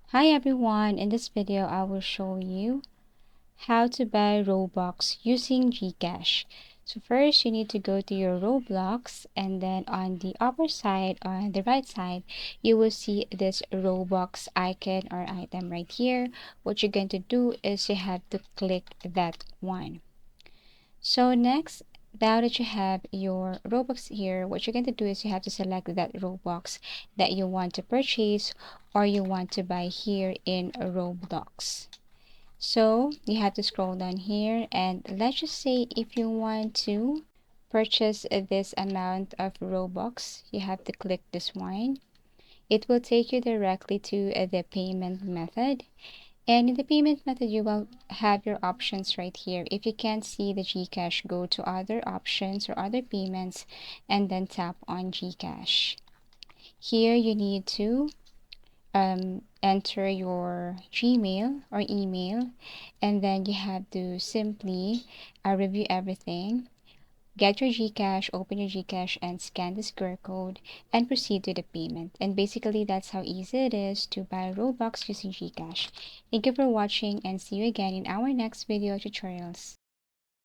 Hi everyone, in this video I will show you how to buy Robux using GCash. So first you need to go to your Roblox, and then on the upper side, on the right side, you will see this Robux icon or item right here. What you're going to do is you have to click that one. So next, now that you have your Robux here, what you're going to do is you have to select that Robux that you want to purchase or you want to buy here in Roblox. So you have to scroll down here, and let's just say if you want to purchase this amount of Robux, you have to click this one. It will take you directly to the payment method. And in the payment method, you will have your options right here. If you can't see the GCash, go to other options or other payments and then tap on GCash. Here you need to enter your Gmail or email, and then you have to simply review everything. Get your GCash, open your GCash, and scan the QR code and proceed to the payment. And basically, that's how easy it is to buy Robux using GCash. Thank you for watching, and see you again in our next video tutorials.